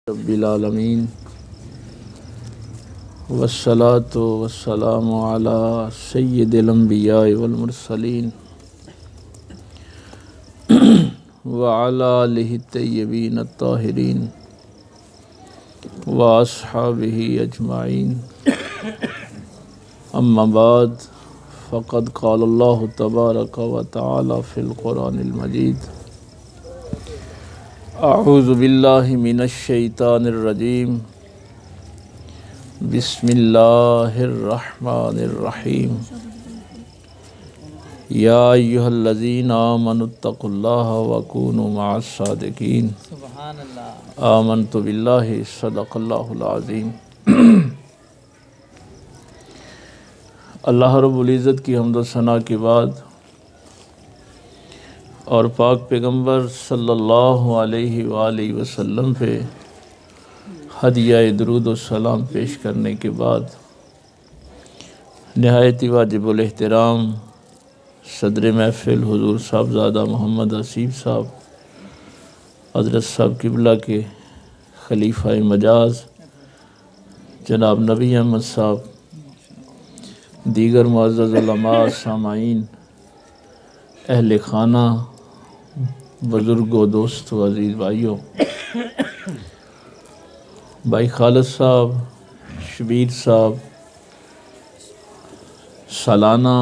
रब्बिल आलमीन वस्सलातु वस्सलामु अला सय्यिदिल अंबिया वल मुरसलीन व अला आलिहि तय्यबीन अत्ताहिरीन व अस्हाबिहि अजमाइन अम्मा बाद फ़क़द क़ाल अल्लाहु तबारक व तआला फ़िल क़ुरानिल मजीद अऊज़ु बिल्लाहि मिनश शैतानिर रजीम बिस्मिल्लाहिर रहमानिर रहीम या अय्युहल्लज़ीना आमनुत्तक़ुल्लाह व कूनू मअस सादिक़ीन आमनतु बिल्लाहि सदक़ल्लाहुल अज़ीम। अल्लाह रब्बुल इज़्ज़त की हम्द व सना के बाद और पाक पैगम्बर सल्लल्लाहु अलैहि वालैहि वसल्लम पे हदिया दुरूद व सलाम पेश करने के बाद निहायत ही वाजिबुल एहतराम सदर महफिल हुज़ूर साहबज़ादा मोहम्मद हसीब साहब हज़रत साहब किबला के खलीफा मजाज जनाब नबी अहमद साहब, दीगर मुअज़्ज़ज़ उलमा सामाईन, अहले खाना, बुज़ुर्गों, दोस्तों, अज़ीज़ भाइयों, भाई खालिद साहब, शबीर साहब सालाना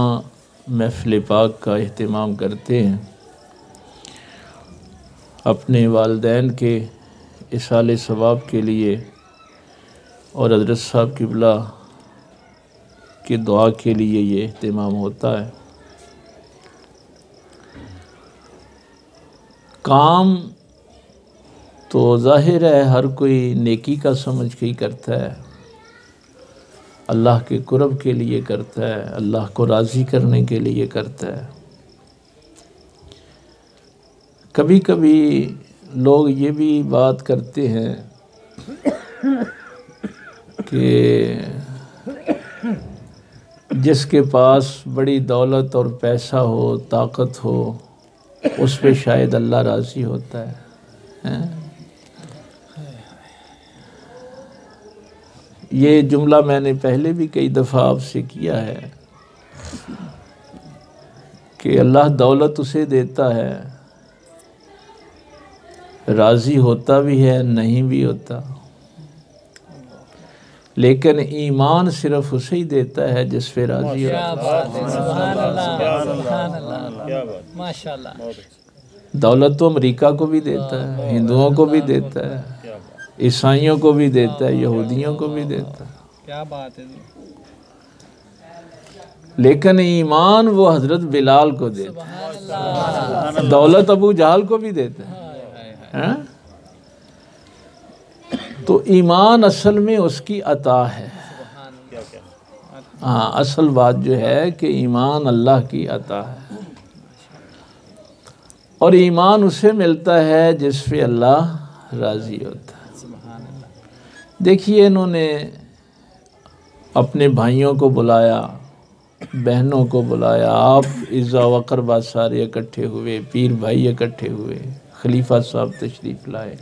महफ़िल पाक का एहतमाम करते हैं। अपने वालिदैन के इसाले सवाब के लिए और हज़रत साहब किबला की दुआ के लिए ये एहतमाम होता है। काम तो ज़ाहिर है हर कोई नेकी का समझ के ही करता है, अल्लाह के कुर्ब के लिए करता है, अल्लाह को राज़ी करने के लिए करता है। कभी कभी लोग ये भी बात करते हैं कि जिसके पास बड़ी दौलत और पैसा हो, ताकत हो, उस पे शायद अल्लाह राज़ी होता है। ये जुमला मैंने पहले भी कई दफ़ा आपसे किया है कि अल्लाह दौलत उसे देता है, राज़ी होता भी है, नहीं भी होता, लेकिन ईमान सिर्फ उसे ही देता है जिस पे राज़ी होता है। दौलत तो अमेरिका को भी देता है, हिंदुओं को भी देता है, ईसाइयों को भी देता है, यहूदियों को भी देता है। क्या बात है। लेकिन ईमान वो हज़रत बिलाल को देता है। दौलत अबू जहल को भी देता है। तो ईमान असल में उसकी अता है। हाँ, असल बात जो है कि ईमान अल्लाह की अता है और ईमान उसे मिलता है जिस पे अल्लाह राज़ी होता है। देखिए, इन्होंने अपने भाइयों को बुलाया, बहनों को बुलाया, आप इज़्ज़ा वक़रबा सारे इकट्ठे हुए, पीर भाई इकट्ठे हुए, खलीफा साहब तशरीफ़ लाए।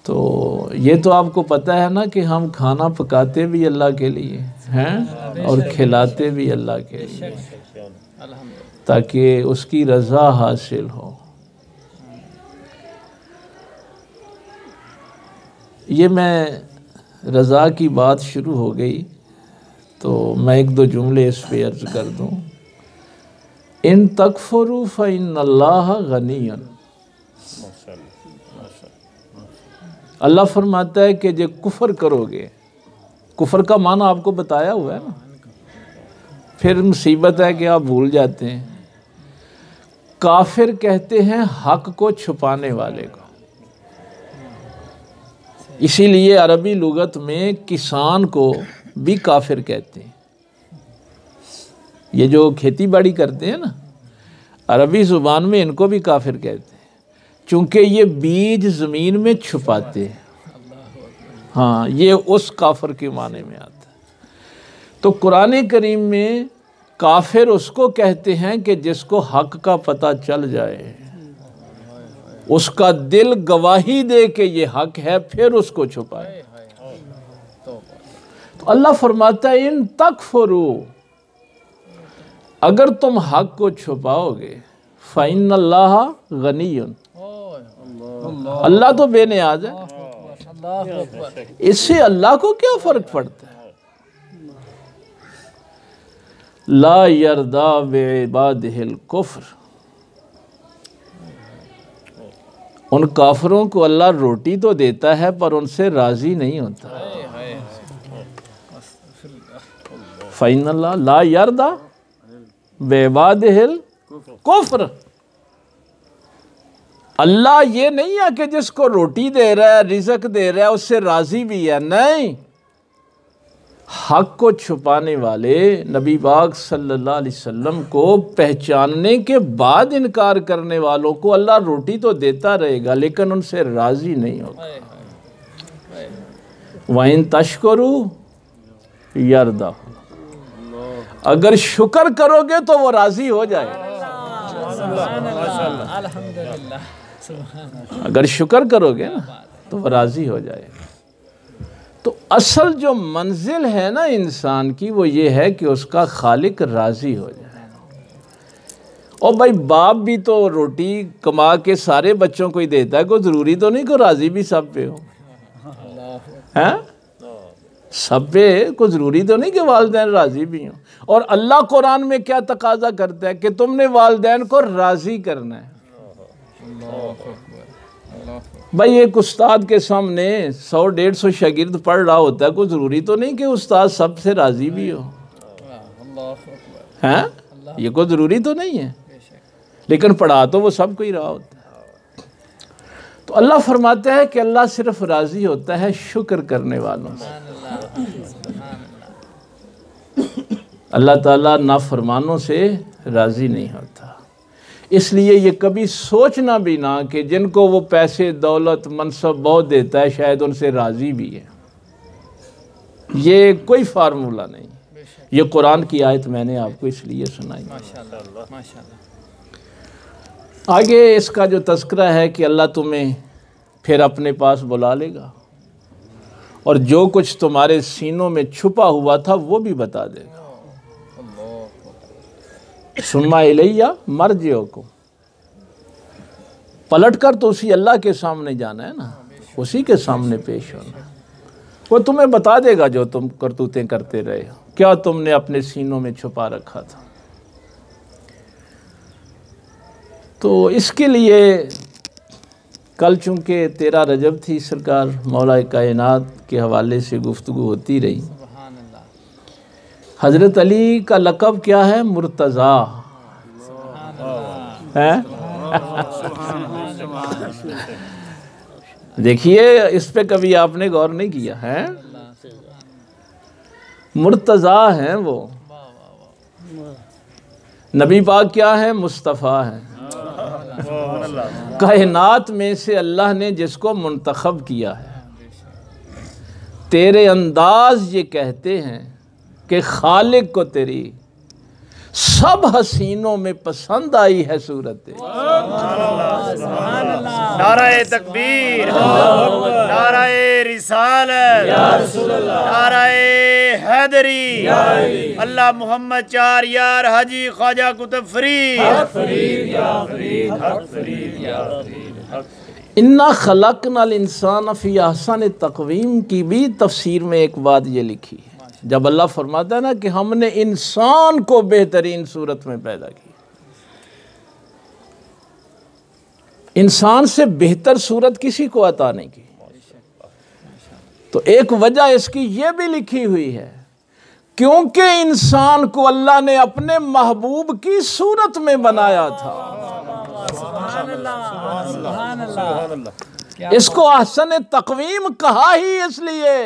तो ये तो आपको पता है ना कि हम खाना पकाते भी अल्लाह के लिए हैं और खिलाते भी अल्लाह के लिए, ताकि उसकी रज़ा हासिल हो। ये मैं रज़ा की बात शुरू हो गई तो मैं एक दो जुमले इस पे अर्ज़ कर दूँ। इन तकफुरु फ़इन्नल्लाह गनिय्युन। अल्लाह फरमाता है कि जो कुफ़र करोगे, कुफ़र का माना आपको बताया हुआ है ना, फिर मुसीबत है कि आप भूल जाते हैं। काफिर कहते हैं हक को छुपाने वाले को। इसीलिए अरबी लुगत में किसान को भी काफिर कहते हैं। ये जो खेती बाड़ी करते हैं ना, अरबी ज़ुबान में इनको भी काफिर कहते हैं, चूँकि ये बीज ज़मीन में छुपाते हैं। हाँ, ये उस काफिर के माने में आता है। तो कुरान करीम में काफिर उसको कहते हैं कि जिसको हक का पता चल जाए, उसका दिल गवाही दे के ये हक है, फिर उसको छुपाए। तो अल्लाह फरमाता है इन तकफुरू, अगर तुम हक को छुपाओगे, फ़इन्नल्लाह गनियुन, अल्लाह तो बेनियाज है, इससे अल्लाह को क्या फर्क पड़ता है। ला यरदा बिइबादिहिल कुफ्र, उन काफिरों को अल्लाह रोटी तो देता है पर उनसे राजी नहीं होता। फ़इन्नल्लाह ला यरदा बिइबादिहिल कुफ्र, अल्लाह ये नहीं है कि जिसको रोटी दे रहा है, रिज़्क दे रहा है, उससे राजी भी है, नहीं। हक को छुपाने वाले नबी पाक सल्लल्लाहु अलैहि वसल्लम को पहचानने के बाद इनकार करने वालों को अल्लाह रोटी तो देता रहेगा लेकिन उनसे राजी नहीं होगा। वाइन तशकरू यरदा, अगर शुक्र करोगे तो वो राजी हो जाएगा। अगर शुक्र करोगे ना तो वो राजी हो जाएगा। तो असल जो मंजिल है ना इंसान की, वो ये है कि उसका खालिक राजी हो जाए। और भाई बाप भी तो रोटी कमा के सारे बच्चों को ही देता है, कोई ज़रूरी तो नहीं को राजी भी सब पे हो, हैं? सब पे कोई ज़रूरी तो नहीं कि वालिदैन राजी भी हों। और अल्लाह कुरान में क्या तकाजा करता है कि तुमने वालिदैन को राजी करना है। भाई एक उस्ताद के सामने 100-150 शागिर्द पढ़ रहा होता है, कोई ज़रूरी तो नहीं कि उस्ताद सबसे राज़ी भी हो, हैं? ये कोई ज़रूरी तो नहीं है, लेकिन पढ़ा तो वो सब को ही रहा होता है। तो अल्लाह फरमाता है कि अल्लाह सिर्फ राज़ी होता है शुक्र करने वालों से। अल्लाह ताला नाफरमानों से राज़ी नहीं होता। इसलिए ये कभी सोचना भी ना कि जिनको वो पैसे दौलत मनसब बहुत देता है शायद उनसे राज़ी भी है, ये कोई फार्मूला नहीं। ये कुरान की आयत मैंने आपको इसलिए सुनाई। आगे इसका जो तज़किरा है कि अल्लाह तुम्हें फिर अपने पास बुला लेगा और जो कुछ तुम्हारे सीनों में छुपा हुआ था वो भी बता देगा। सुम्मा इलैया मर्जिउकुम, पलट कर तो उसी अल्लाह के सामने जाना है ना, उसी के सामने पेश होना। वो तुम्हें बता देगा जो तुम करतूतें करते रहे हो, क्या तुमने अपने सीनों में छुपा रखा था। तो इसके लिए कल चूँकि 13 रजब थी, सरकार मौला कायनात के हवाले से गुफ्तगू होती रही। हज़रत अली का लक़ब क्या है? मुर्तज़ा है। देखिए इस पे कभी आपने गौर नहीं किया है? मुर्तज़ा हैं वो। नबी पाक क्या है? मुस्तफ़ा हैं। कायनात में से अल्लाह ने जिसको मुंतखब किया है। तेरे अंदाज ये कहते हैं कि खालिक को तेरी सब हसीनों में पसंद आई है सूरत। नाराए तकबीर, नाराए रिसालत, नाराए हैदरी, अल्लाह मोहम्मद चार यार हाजी ख्वाजा कुतुब फरीद। इन्ना खलक़नल इंसान फ़ी अहसन तक़वीम की भी तफसीर में एक बात ये लिखी है, जब अल्लाह फरमाता है ना कि हमने इंसान को बेहतरीन सूरत में पैदा किया। इंसान से बेहतर सूरत किसी को अता नहीं की। तो एक वजह इसकी ये भी लिखी हुई है क्योंकि इंसान को अल्लाह ने अपने महबूब की सूरत में बनाया था। इसको अहसन तक़वीम कहा ही इसलिए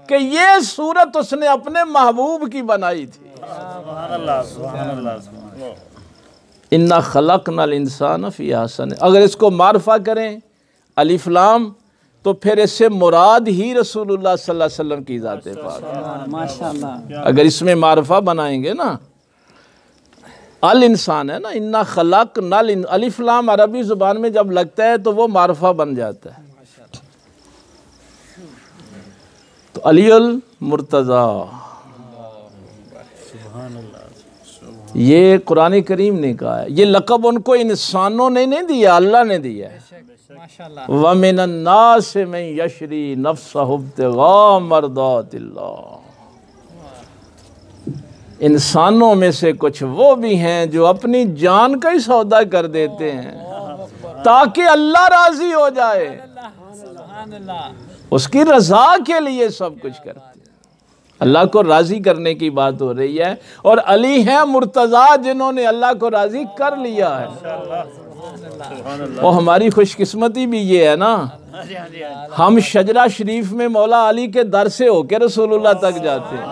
कि ये सूरत उसने अपने महबूब की बनाई थी। इन्ना खलक़नल इंसान फ़ी अहसन, अगर इसको मारफा करें अलिफ लाम तो फिर इससे मुराद ही रसूलुल्लाह सल्लल्लाहु अलैहि वसल्लम की ज़ात पाक माशाअल्लाह। अगर इसमें मारफा बनाएंगे ना अल इंसान है ना, इन्ना खलक नल, अलिफ लाम अरबी ज़ुबान में जब लगता है तो वो मारफा बन जाता है। तो अलीउल मुर्तज़ा, ये कुरान करीम ने कहा है। ये लक़ब उनको इंसानों ने नहीं दिया, अल्लाह ने दिया है। व मिनन नास मन यशरी नफ्सहु इब्तिगा मर्दातिल्लाह। इंसानों में से कुछ वो भी हैं जो अपनी जान का ही सौदा कर देते हैं ताकि अल्लाह राजी हो जाए, उसकी रजा के लिए सब कुछ करते हैं। अल्लाह को राजी करने की बात हो रही है, और अली हैं मुर्तज़ा जिन्होंने अल्लाह को राजी कर लिया है। और हमारी खुशकिस्मती भी ये है ना, हम शजरा शरीफ में मौला अली के दर से होकर रसूलुल्लाह तक जाते हैं।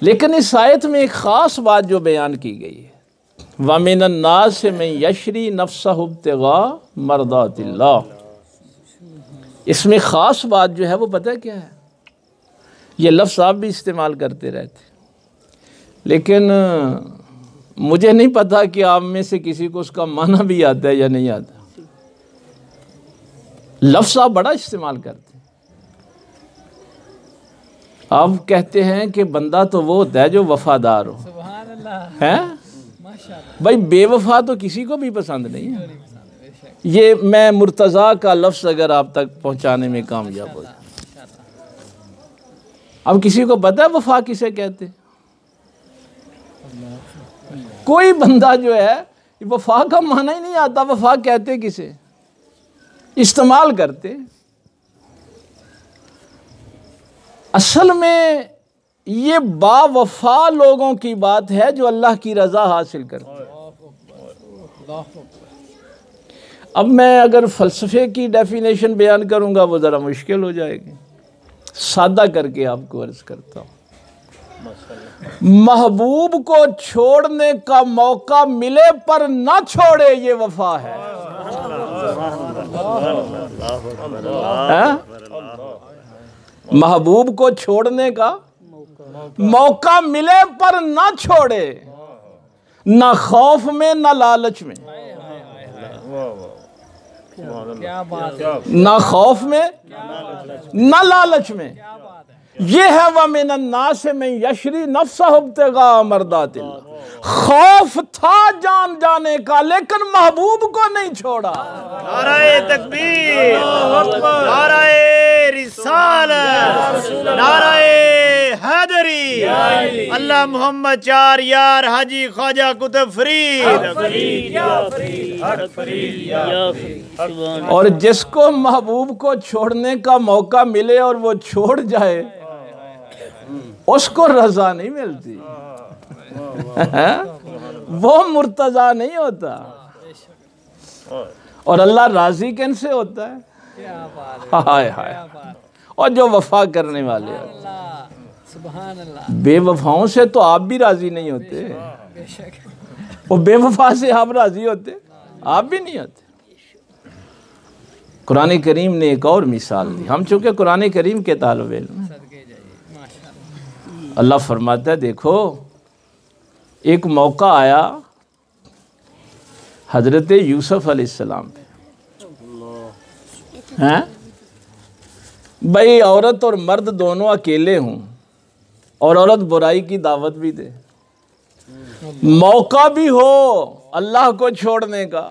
लेकिन इस आयत में एक ख़ास बात जो बयान की गई है, वमिनन नास में यशरी नफ्सहु इब्तिगा मर्दातिल्लाह, इसमें ख़ास बात जो है वो पता है क्या है? ये लफ्ज़ आप भी इस्तेमाल करते रहते, लेकिन मुझे नहीं पता कि आप में से किसी को उसका माना भी आता है या नहीं आता। लफ्ज़ आप बड़ा इस्तेमाल करते हैं। आप कहते हैं कि बंदा तो वो होता है जो वफादार हो, हैं? भाई बेवफा तो किसी को भी पसंद नहीं है। ये मैं मुर्तज़ा का लफ्ज़ अगर आप तक पहुंचाने में कामयाब हो जाए। अब किसी को पता है वफा किसे कहते? कोई बंदा जो है वफा का माना ही नहीं आता, वफा कहते किसे, इस्तेमाल करते। असल में ये बावफा लोगों की बात है जो अल्लाह की रजा हासिल करते हैं। अब मैं अगर फ़लसफ़े की डेफिनेशन बयान करूंगा वो ज़रा मुश्किल हो जाएगी, सादा करके आपको अर्ज़ करता हूँ। महबूब को छोड़ने का मौका मिले पर ना छोड़े, ये वफा है। महबूब को छोड़ने का मौका मिले पर ना छोड़े, ना खौफ में ना लालच में। क्या बात है, ना खौफ में ना लालच में। ये है वमिनन नास में यशरी नफ्सहु इब्तिगा मर्दातिल्लाह। खौफ था जान जाने का, लेकिन महबूब को नहीं छोड़ा। नाराए तकबीर, नाराए रिसालत, नाराए हैदरी, अल्लाह मोहम्मद चार यार हाजी ख्वाजा कुतुब फरीद। और जिसको महबूब को छोड़ने का मौका मिले और वो छोड़ जाए, उसको रजा नहीं मिलती। वो मुर्तज़ा नहीं होता। और अल्लाह राजी किन से होता है? हाय हाय। और जो वफा करने वाले हैं, बेवफाओं से तो आप भी राजी नहीं होते, और बेवफा से आप राजी होते? आप भी नहीं होते। कुरान करीम ने एक और मिसाल दी। हम चूंकि कुरान करीम के तालिब इल्म हैं, अल्लाह फरमाता है देखो एक मौका आया हजरत यूसुफ अलैहिस्सलाम पे, हैं भाई औरत और मर्द दोनों अकेले हों और औरत बुराई की दावत भी दे, मौका भी हो अल्लाह को छोड़ने का।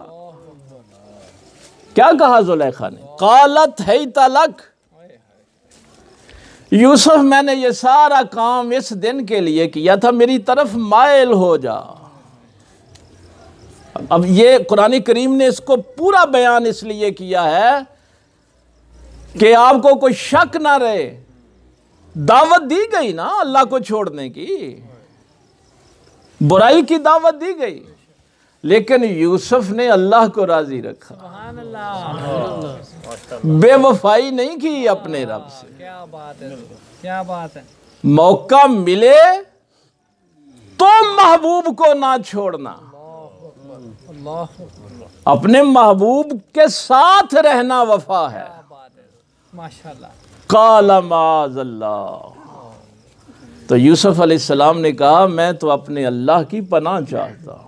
क्या कहा जुलेखा ने? कालत है तलक, यूसुफ मैंने ये सारा काम इस दिन के लिए किया था, मेरी तरफ माइल हो जा। अब ये कुरान करीम ने इसको पूरा बयान इसलिए किया है कि आपको कोई शक ना रहे। दावत दी गई ना अल्लाह को छोड़ने की, बुराई की दावत दी गई, लेकिन यूसुफ ने अल्लाह को राजी रखा, बेवफाई नहीं की अपने रब से। क्या बात है, क्या बात है। मौका मिले तो महबूब को ना छोड़ना, अपने महबूब के साथ रहना वफा है। माशाल्लाह। काला माज़अल्लाह। तो यूसुफ अलैहिस्सलाम ने कहा मैं तो अपने अल्लाह की पनाह चाहता हूँ,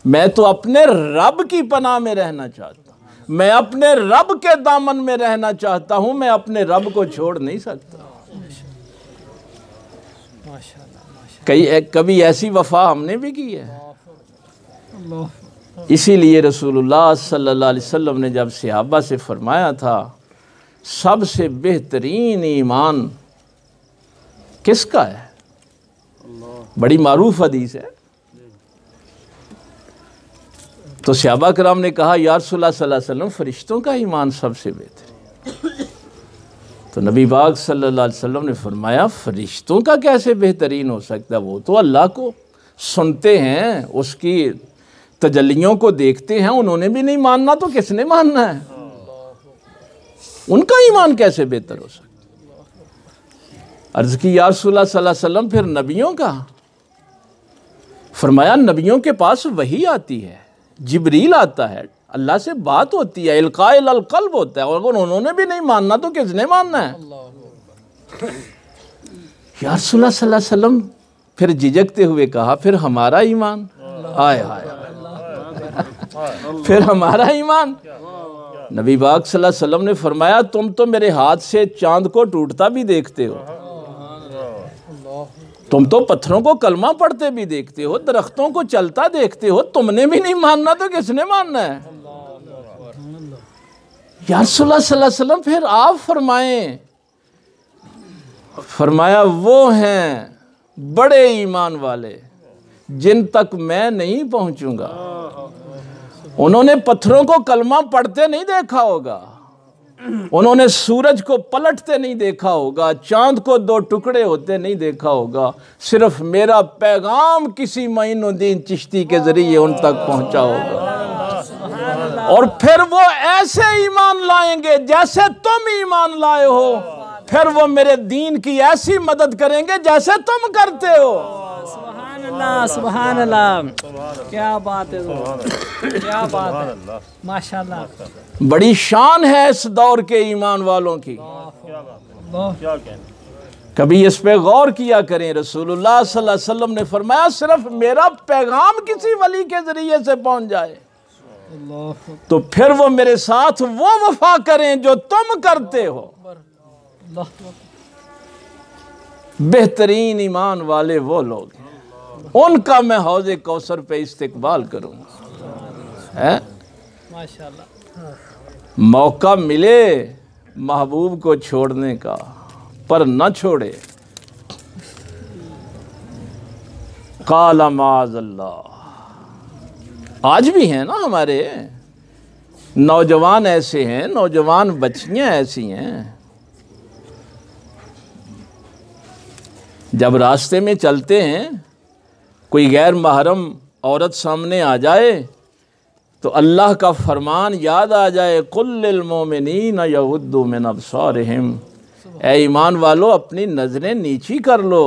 मैं तो अपने रब की पनाह में रहना चाहता हूँ, मैं अपने रब के दामन में रहना चाहता हूँ, मैं अपने रब को छोड़ नहीं सकता। कभी ऐसी वफा हमने भी की है। इसीलिए रसूलुल्लाह सल्लल्लाहु अलैहि वसल्लम ने जब सहाबा से फरमाया था सबसे बेहतरीन ईमान किसका है, बड़ी मारूफ हदीस है, तो सहाबा कराम ने कहा या रसूलुल्लाह सल्लल्लाहु अलैहि वसल्लम फरिश्तों का ईमान सबसे बेहतरीन। तो नबी पाक सल्लल्लाहु अलैहि वसल्लम ने फरमाया फरिश्तों का कैसे बेहतरीन हो सकता है, वो तो अल्लाह को सुनते हैं, उसकी तजल्लियों को देखते हैं, उन्होंने भी नहीं मानना तो किसने मानना है, उनका ईमान कैसे बेहतर हो सकता। अर्ज़ की या रसूलल्लाह सल्लल्लाहु अलैहि वसल्लम फिर नबियों का? फरमाया नबियों के पास वही आती है, जिब्रील आता है, अल्लाह से बात होती है, इल्काइल अल क़ल्ब होता है, और अगर उन्होंने भी नहीं मानना तो किसने मानना है। या रसूलल्लाह सल्लल्लाहु अलैहि वसल्लम फिर झिझकते हुए कहा फिर हमारा ईमान, आय हाय फिर हमारा ईमान। नबी पाक सल्लल्लाहु अलैहि वसल्लम ने फरमाया तुम तो मेरे हाथ से चांद को टूटता भी देखते हो, तुम तो पत्थरों को कलमा पढ़ते भी देखते हो, दरख्तों को चलता देखते हो, तुमने भी नहीं मानना तो किसने मानना है। या रसूलुल्लाह सल्लल्लाहु अलैहि वसल्लम फिर आप फरमाएं, फरमाया वो हैं बड़े ईमान वाले जिन तक मैं नहीं पहुंचूंगा। उन्होंने पत्थरों को कलमा पढ़ते नहीं देखा होगा, उन्होंने सूरज को पलटते नहीं देखा होगा, चांद को दो टुकड़े होते नहीं देखा होगा, सिर्फ मेरा पैगाम किसी मोइनुद्दीन चिश्ती के जरिए उन तक पहुंचा होगा। और फिर वो ऐसे ईमान लाएंगे जैसे तुम ईमान लाए हो, फिर वो मेरे दीन की ऐसी मदद करेंगे जैसे तुम करते हो। सुभान अल्लाह, सुभान अल्लाह, क्या बात है, क्या बात है, माशाल्लाह। बड़ी शान है इस दौर के ईमान वालों की, कभी इस पे गौर किया करें। रसूलुल्लाह सल्लल्लाहु अलैहि वसल्लम ने फरमाया सिर्फ मेरा पैगाम किसी वली के जरिए से पहुंच जाए तो फिर वो मेरे साथ वो वफा करें जो तुम करते हो। बेहतरीन ईमान वाले वो लोग हैं, उनका मैं हौज़े कौसर पे इस्तिकबाल करूंगा। है माशाल्लाह। मौका मिले महबूब को छोड़ने का पर न छोड़े। काला माज़अल्लाह। आज भी हैं ना हमारे नौजवान ऐसे हैं, नौजवान बच्चियां ऐसी हैं, जब रास्ते में चलते हैं कोई गैर महरम औरत सामने आ जाए तो अल्लाह का फरमान याद आ जाए, कुल्लिल मोमिनीन यगुद्दू मिन अब्सारिहिम, ऐ ईमान वालो अपनी नज़रें नीची कर लो।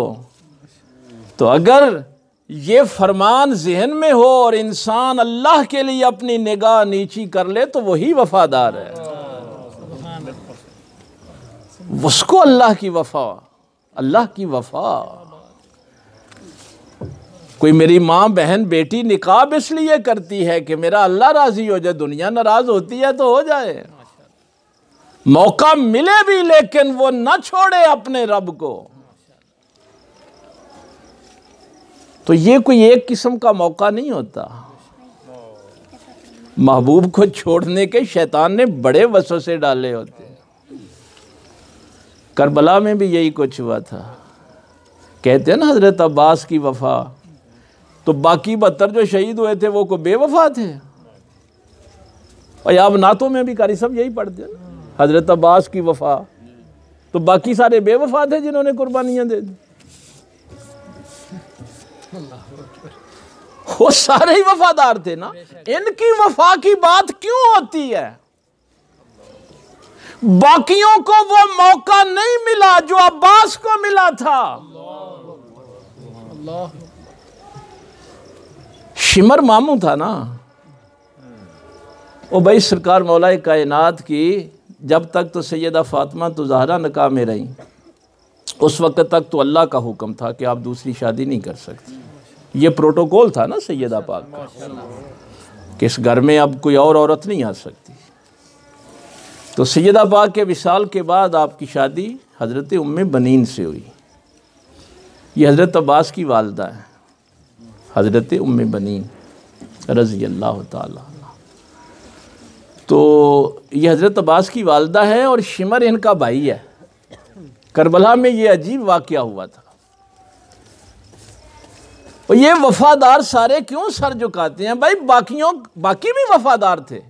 तो अगर ये फरमान जहन में हो और इंसान अल्लाह के लिए अपनी निगाह नीची कर ले तो वही वफादार है, उसको अल्लाह की वफा, अल्लाह की वफा। कोई मेरी माँ बहन बेटी निकाब इसलिए करती है कि मेरा अल्लाह राजी हो जाए, दुनिया नाराज होती है तो हो जाए, मौका मिले भी लेकिन वो न छोड़े अपने रब को। तो ये कोई एक किस्म का मौका नहीं होता। महबूब को छोड़ने के शैतान ने बड़े वसवसे डाले होते हैं। करबला में भी यही कुछ हुआ था। कहते हैं ना हजरत अब्बास की वफा, तो बाकी 72 जो शहीद हुए थे वो को बेवफा थे। और अब नातों में भी कारी सब यही पढ़ते हैं ना, हजरत अब्बास की वफा, तो बाकी सारे बेवफा थे जिन्होंने कुर्बानियां दे दी। वो सारे ही वफादार थे ना, इनकी वफा की बात क्यों होती है? बाकियों को वो मौका नहीं मिला जो अब्बास को मिला था। शिमर मामू था ना, वो भाई सरकार मौलाए कायनात की जब तक तो सैयदा फ़ातिमा तो ज़हरा निकाह में रही, उस वक़्त तक तो अल्लाह का हुक्म था कि आप दूसरी शादी नहीं कर सकते। ये प्रोटोकॉल था ना सैयदा पाक का कि इस घर में अब कोई और औरत नहीं आ सकती। तो सैयदा पाक के विसाल के बाद आपकी शादी हज़रत उम्मे बनीन से हुई। ये हज़रत अब्बास की वालदा है, हज़रत उम्मे बनीन रज़ी अल्लाह ताला। तो ये हज़रत अब्बास की वालदा है और शिमर इनका भाई है। करबला में ये अजीब वाक़या हुआ था। और ये वफ़ादार सारे क्यों सर झुकाते हैं भाई? बाकी भी वफ़ादार थे,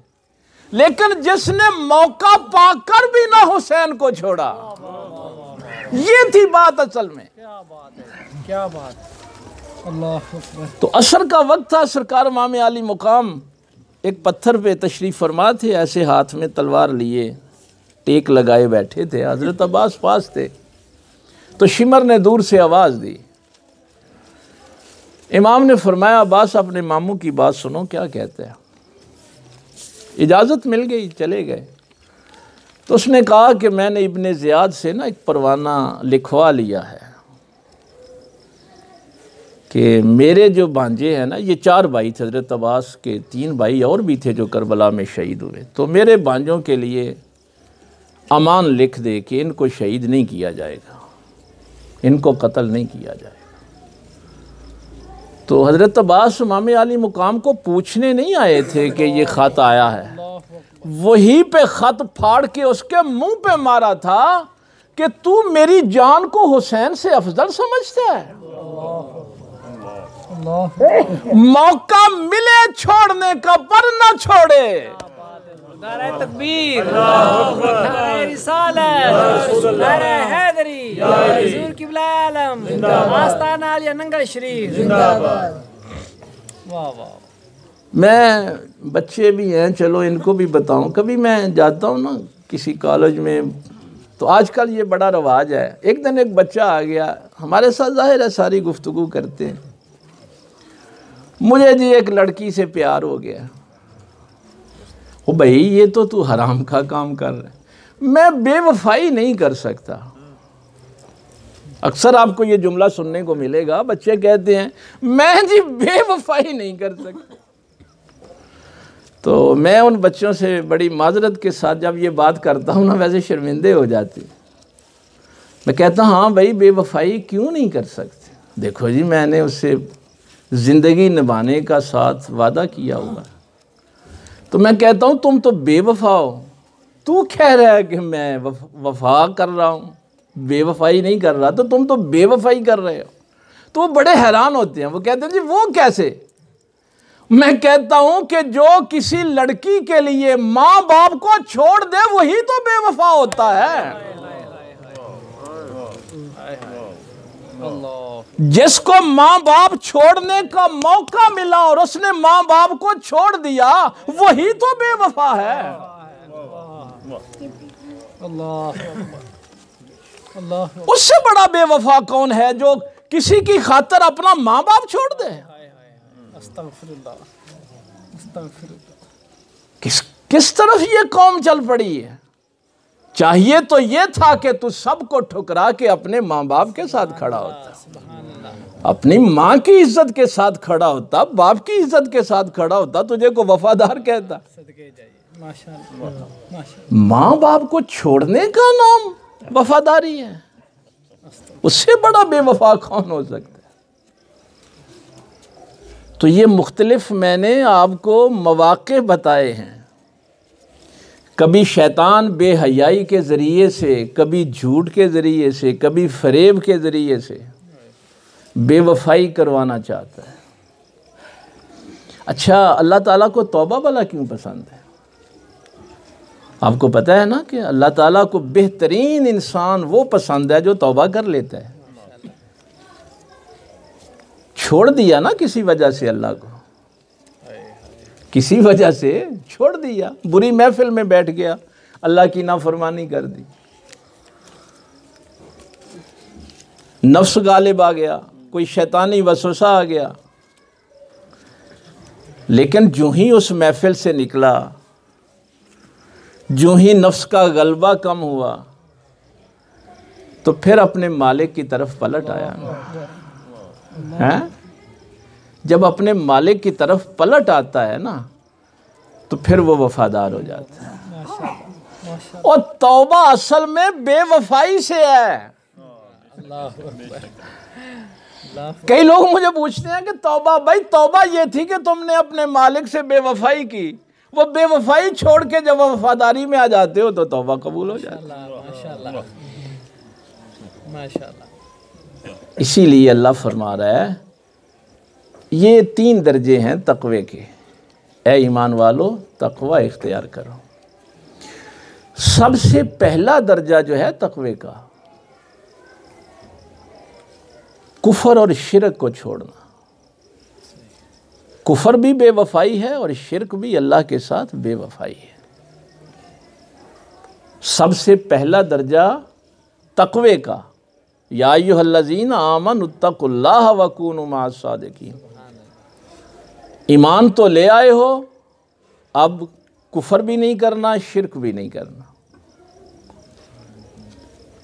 लेकिन जिसने मौका पाकर भी ना हुसैन को छोड़ा, ये थी बात असल में। क्या बात है, क्या बात, अल्लाह अकबर। तो असर का वक्त था, सरकार इमाम आली मुकाम एक पत्थर पे तशरीफ़ फरमा थे, ऐसे हाथ में तलवार लिए टेक लगाए बैठे थे। हज़रत अब्बास पास थे। तो शिमर ने दूर से आवाज़ दी। इमाम ने फरमाया, अब्बास अपने मामू की बात सुनो, क्या कहते हैं। इजाज़त मिल गई, चले गए। तो उसने कहा कि मैंने इब्ने ज़ियाद से ना एक परवाना लिखवा लिया है कि मेरे जो भांजे हैं ना, ये 4 भाई थे, हज़रत अब्बास के 3 भाई और भी थे जो करबला में शहीद हुए। तो मेरे भांजों के लिए अमान लिख दे कि इनको शहीद नहीं किया जाएगा, इनको कत्ल नहीं किया जाएगा। तो हज़रत अब्बास इमाम आली मुकाम को पूछने नहीं आए थे कि ये ख़त आया है, वही पे ख़त फाड़ के उसके मुंह पे मारा था कि तू मेरी जान को हुसैन से अफजल समझता है। मौका मिले छोड़ने का पर न छोड़े। नारे तकबीर, नारे रिसालत, नारे हैदरी, हुजूर किबला आलम, आस्ताना आलिया नंगल शरीफ। वाह वाह। मैं बच्चे भी हैं, चलो इनको भी बताऊं। कभी मैं जाता हूं ना किसी कॉलेज में, तो आजकल ये बड़ा रवाज है। एक दिन एक बच्चा आ गया हमारे साथ, जाहिर है सारी गुफ्तगू करते हैं। मुझे जी एक लड़की से प्यार हो गया। ओ भाई, ये तो तू हराम का काम कर रहा है, मैं बेवफाई नहीं कर सकता। अक्सर आपको ये जुमला सुनने को मिलेगा, बच्चे कहते हैं मैं जी बेवफाई नहीं कर सकता। तो मैं उन बच्चों से बड़ी माजरत के साथ जब ये बात करता हूँ ना, वैसे शर्मिंदे हो जाते। मैं कहता हूँ हाँ भाई, बेवफाई क्यों नहीं कर सकते। देखो जी, मैंने उससे ज़िंदगी निभाने का साथ वादा किया हुआ। तो मैं कहता हूँ तुम तो बेवफा हो, तू कह रहा है कि मैं वफा कर रहा हूँ, बेवफाई नहीं कर रहा, तो तुम तो बेवफाई कर रहे हो। तो वो बड़े हैरान होते हैं, वो कहते हैं जी वो कैसे। मैं कहता हूँ कि जो किसी लड़की के लिए माँ बाप को छोड़ दे वही तो बेवफा होता है। जिसको माँ बाप छोड़ने का मौका मिला और उसने माँ बाप को छोड़ दिया, वही तो बेवफा है। उससे बड़ा बेवफा कौन है जो किसी की खातर अपना माँ बाप छोड़ दे। किस तरफ ये कौम चल पड़ी है। चाहिए तो ये था कि तू सबको ठुकरा के अपने माँ बाप के साथ खड़ा होता, अपनी माँ की इज्जत के साथ खड़ा होता, बाप की इज्जत के साथ खड़ा होता, तुझे को वफादार कहता। माँ बाप को छोड़ने का नाम वफादारी है। उससे बड़ा बेवफा कौन हो सकता है। तो ये मुख्तलिफ मैंने आपको मवाक़े बताए हैं। कभी शैतान बेहयाई के ज़रिए से, कभी झूठ के ज़रिए से, कभी फरेब के ज़रिए से बेवफाई करवाना चाहता है। अच्छा, अल्लाह ताला को तौबा वाला क्यों पसंद है? आपको पता है ना कि अल्लाह ताला को बेहतरीन इंसान वो पसंद है जो तौबा कर लेता है। छोड़ दिया ना किसी वजह से, अल्लाह को किसी वजह से छोड़ दिया, बुरी महफिल में बैठ गया, अल्लाह की नाफरमानी कर दी, नफ्स गालिब आ गया, कोई शैतानी वसवसा आ गया, लेकिन जो ही उस महफिल से निकला, जो ही नफ्स का गलबा कम हुआ तो फिर अपने मालिक की तरफ पलट आया है। जब अपने मालिक की तरफ पलट आता है ना तो फिर वो वफादार हो जाता है। और तौबा असल में बेवफाई से है। कई लोग मुझे पूछते हैं कि तौबा, भाई तौबा ये थी कि तुमने अपने मालिक से बेवफाई की, वो बेवफाई छोड़ के जब वफादारी में आ जाते हो तो तौबा कबूल हो जाती है। माशाल्लाह। इसीलिए अल्लाह फरमा रहा है ये 3 दर्जे हैं तकवे के। ए ईमान वालो तकवा इख्तियार करो। सबसे पहला दर्जा जो है तकवे का, कुफर और शिरक को छोड़ना। कुफर भी बेवफाई है और शिरक भी अल्लाह के साथ बेवफाई है। सबसे पहला दर्जा तकवे का, या अय्युहल्लज़ीना आमनुत्तकुल्लाह वकूनू मअस-सादिकीन। ईमान तो ले आए हो, अब कुफर भी नहीं करना, शिरक भी नहीं करना।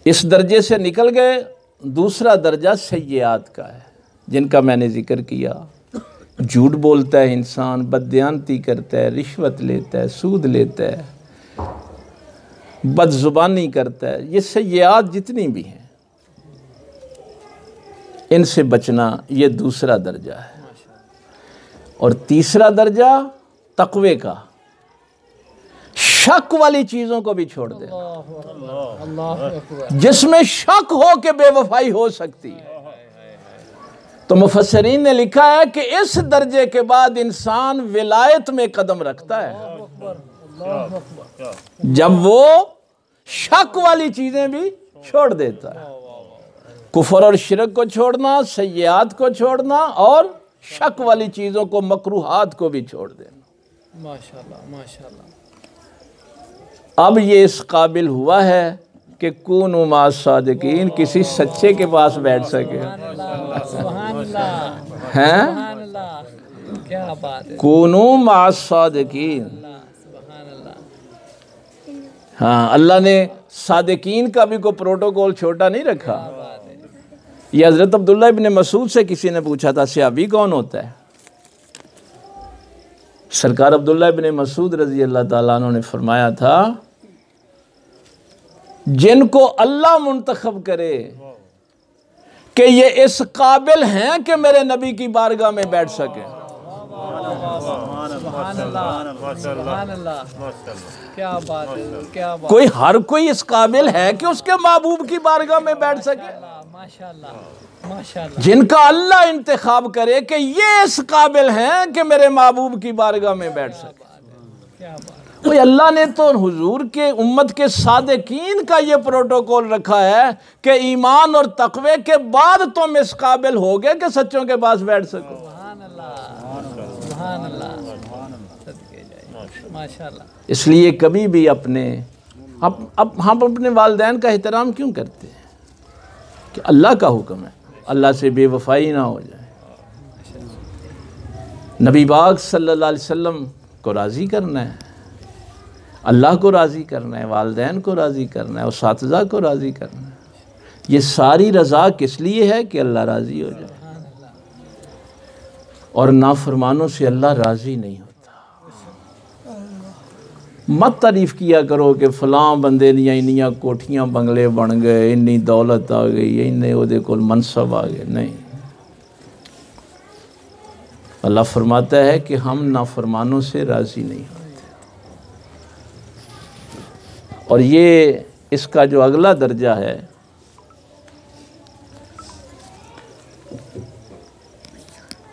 इस दर्जे से निकल गए। दूसरा दर्जा सय्यात का है, जिनका मैंने जिक्र किया। झूठ बोलता है इंसान, बददयानती करता है, रिश्वत लेता है, सूद लेता है, बदजुबानी करता है। ये सय्यात जितनी भी हैं इनसे बचना, ये दूसरा दर्जा है। और तीसरा दर्जा तकवे का, शक वाली चीजों को भी छोड़ देना। जिसमें शक हो कि बेवफाई हो सकती है। तो मुफस्सिरीन ने लिखा है कि इस दर्जे के बाद इंसान विलायत में कदम रखता है, जब वो शक वाली चीजें भी छोड़ देता है। कुफर और शिरक को छोड़ना, सय्यात को छोड़ना और शक वाली चीजों को, मकरूहात को भी छोड़ देना। माशाल्लाह माशाल्लाह। अब ये इस काबिल हुआ है कि कूनू मअस-सादिकीन, किसी सच्चे के पास बैठ सके। हैं? क्या बात है। कूनू मअस-सादिकीन। हाँ, अल्लाह ने सादिकीन का भी कोई प्रोटोकॉल छोटा नहीं रखा। ये हज़रत अब्दुल्ला इब्न मसूद से किसी ने पूछा था सहाबी कौन होता है। सरकार अब्दुल्ला इब्न मसूद रज़ी अल्लाह ताला अन्हु ने फरमाया था, जिनको अल्लाह मुंतखब करे कि ये इस काबिल हैं कि मेरे नबी की बारगाह में बैठ सके। क्या बात है, क्या बात। कोई हर कोई इस काबिल है कि उसके महबूब की बारगाह में बैठ सके। माशाल्लाह माशाल्लाह। जिनका अल्लाह इंतखाब करे कि ये इस काबिल हैं कि मेरे महबूब की बारगाह में बैठ सके। क्या बात। कोई अल्लाह ने तो हुजूर के उम्मत के सादिकीन का ये प्रोटोकॉल रखा है कि ईमान और तकवे के बाद तुम इस काबिल हो गए कि सच्चों के पास बैठ सको। माशाल्लाह। इसलिए कभी भी अपने अब हम अपने वालिदैन का एहतराम क्यों करते हैं कि अल्लाह का हुक्म है, अल्लाह से बेवफाई ना हो जाए। नबी पाक सल्लल्लाहु अलैहि वसल्लम को राज़ी करना है, अल्लाह को राज़ी करना है, वालिदैन को राज़ी करना है, उस्ताज़ा को राज़ी करना है। ये सारी रज़ा किस लिए है कि अल्लाह राज़ी हो जाए। और नाफरमानों से अल्लाह राज़ी नहीं होता। मत तारीफ़ किया करो कि फ़लाँ बंदे दियां इन्नियां कोठियां बंगले बन गए, इन्नी दौलत आ गई, इन्ने उहदे कोल मनसब आ गए। नहीं, अल्लाह फरमाता है कि हम नाफरमानों से राज़ी नहीं होते। और ये इसका जो अगला दर्जा है,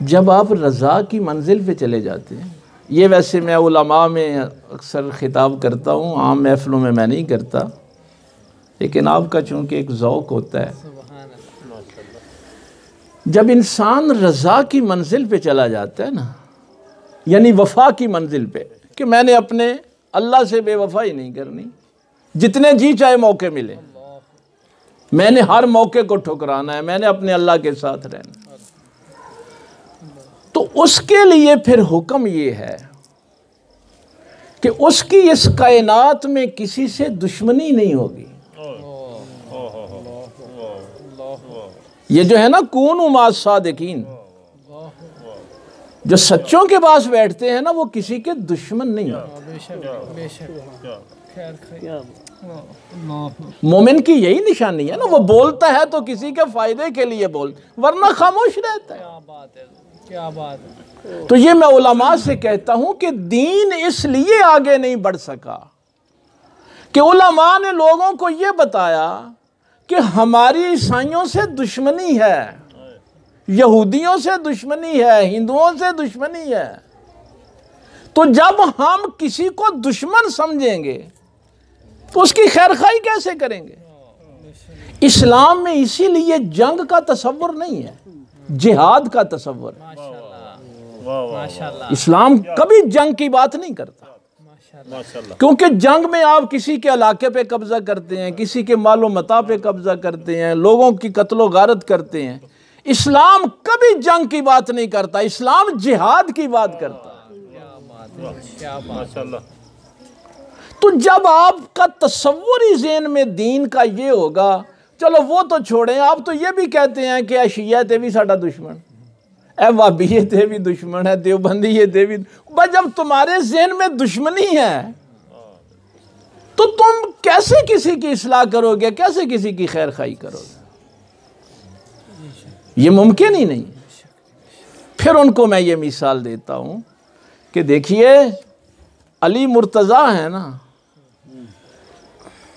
जब आप रज़ा की मंजिल पे चले जाते हैं, ये वैसे मैं उलमा में अक्सर ख़िताब करता हूँ, आम महफ़िलों में मैं नहीं करता, लेकिन आपका चूँकि एक ज़ौक़ होता है। जब इंसान रज़ा की मंजिल पे चला जाता है ना, यानी वफ़ा की मंजिल पे, कि मैंने अपने अल्लाह से बेवफ़ाई नहीं करनी, जितने जी चाहे मौके मिले, मैंने हर मौके को ठुकराना है, मैंने अपने अल्लाह के साथ रहना। तो उसके लिए फिर हुक्म ये है कि उसकी इस कायनात में किसी से दुश्मनी नहीं होगी। ये जो है ना कूनू मास सादिकीन, जो सच्चों के पास बैठते हैं ना वो किसी के दुश्मन नहीं होते। मोमिन की यही निशानी है ना, वो बोलता है तो किसी के फायदे के लिए बोल, वरना खामोश रहता है। क्या बात है। तो ये मैं उलमा से कहता हूं कि दीन इसलिए आगे नहीं बढ़ सका कि उलमा ने लोगों को ये बताया कि हमारी ईसाइयों से दुश्मनी है, यहूदियों से दुश्मनी है, हिंदुओं से दुश्मनी है। तो जब हम किसी को दुश्मन समझेंगे तो उसकी खैरखाई कैसे करेंगे? इस्लाम में इसीलिए जंग का तसव्वुर नहीं है, जिहाद का तसव्वुर। माशाल्लाह। इस्लाम कभी जंग की बात नहीं करता, क्योंकि जंग में आप किसी के इलाके पे कब्जा करते हैं, किसी के मालो मता पे कब्जा करते हैं, लोगों की कत्लो गारत करते हैं। इस्लाम कभी जंग की बात नहीं करता, इस्लाम जिहाद की बात करता। क्या बात। तो जब आपका तसव्वुर ही ज़हन में दीन का ये होगा, चलो वो तो छोड़ें, आप तो ये भी कहते हैं कि शिया थे भी साडा दुश्मन, ए वाबिये थे भी दुश्मन है, देवबंदी ये थे भी। बस जब तुम्हारे ज़हन में दुश्मनी है तो तुम कैसे किसी की इस्लाह करोगे, कैसे किसी की खैर खाई करोगे? ये मुमकिन ही नहीं। फिर उनको मैं ये मिसाल देता हूँ कि देखिए अली मुर्तज़ा है ना,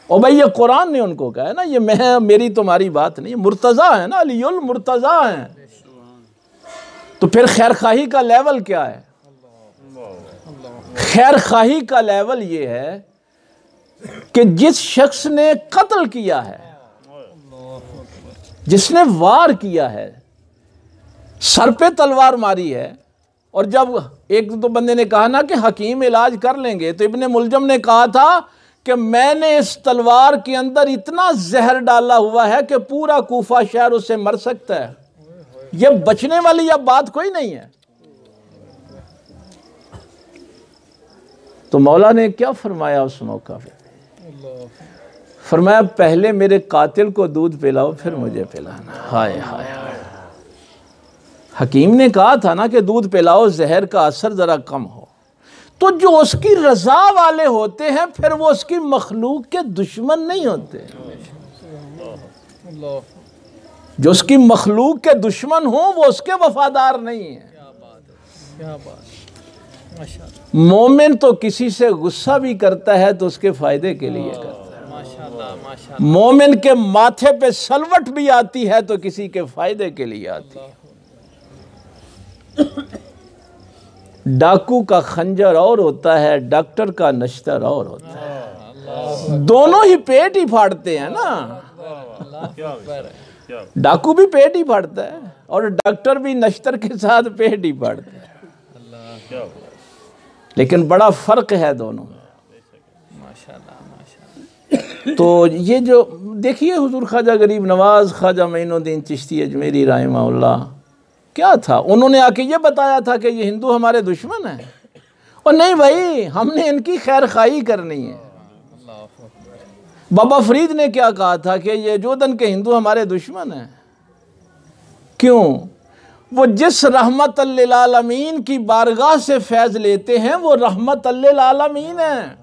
और भाई ये कुरान ने उनको कहा है ना, ये मेरी तुम्हारी बात नहीं, मुर्तज़ा है ना, अलीउल मुर्तज़ा है। तो फिर खैर खाही का लेवल क्या है? खैर खाही का लेवल ये है कि जिस शख्स ने कत्ल किया है, जिसने वार किया है, सर पे तलवार मारी है, और जब एक दो बंदे ने कहा ना कि हकीम इलाज कर लेंगे, तो इब्ने मुलजम ने कहा था कि मैंने इस तलवार के अंदर इतना जहर डाला हुआ है कि पूरा कूफा शहर उससे मर सकता है। ये बचने वाली अब बात कोई नहीं है। तो मौला ने क्या फरमाया उस मौका पे? फरमाया पहले मेरे कातिल को दूध पिलाओ फिर मुझे पिलाना। हाय हाय हाय। हकीम ने कहा था ना कि दूध पिलाओ, जहर का असर जरा कम हो। तो जो उसकी रजा वाले होते हैं फिर वो उसकी मखलूक के दुश्मन नहीं होते। जो उसकी मखलूक के दुश्मन हो वो उसके वफादार नहीं है। क्या बात। मोमिन तो किसी से गुस्सा भी करता है तो उसके फायदे के लिए करता है। माशाल्लाह माशाल्लाह। मोमिन के माथे पे सलवट भी आती है तो किसी के फायदे के लिए आती है। डाकू का खंजर और होता है, डॉक्टर का नश्तर और होता है। दोनों ही पेट ही फाड़ते हैं ना। डाकू भी पेट ही फाड़ता है और डॉक्टर भी नश्तर के साथ पेट ही फाड़ता है, लेकिन बड़ा फर्क है दोनों में। तो ये जो देखिए हुजूर ख्वाजा गरीब नवाज ख्वाजा मोइनुद्दीन चिश्ती अजमेरी रहमहुल्लाह क्या था, उन्होंने आके ये बताया था कि ये हिंदू हमारे दुश्मन हैं, और नहीं भाई हमने इनकी खैर खाई करनी है। बाबा फरीद ने क्या कहा था कि ये जोधन के हिंदू हमारे दुश्मन हैं। क्यों? वो जिस रहमत लिल आलमीन की बारगाह से फैज़ लेते हैं वो रहमत लिल आलमीन है,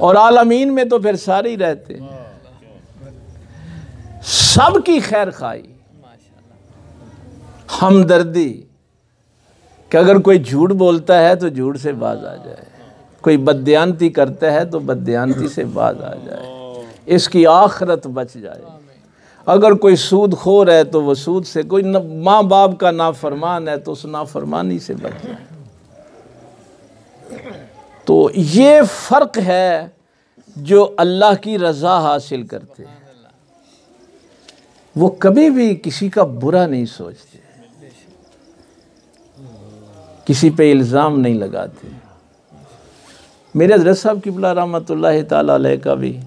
और आलमीन में तो फिर सारे ही रहते हैं। सबकी खैर खाई, हमदर्दी, कि अगर कोई झूठ बोलता है तो झूठ से बाज आ जाए, कोई बददियानती करता है तो बददियानती से बाज आ जाए, इसकी आखिरत बच जाए। अगर कोई सूद खोर है तो वो सूद से, कोई माँ बाप का नाफरमान है तो उस नाफरमानी से बच जाए। तो ये फ़र्क है जो अल्लाह की रज़ा हासिल करते हैं, वो कभी भी किसी का बुरा नहीं सोचते, किसी पे इल्ज़ाम नहीं लगाते। मेरे हज़रत साहब क़िबला रहमतुल्लाहि ताला अलैह का भी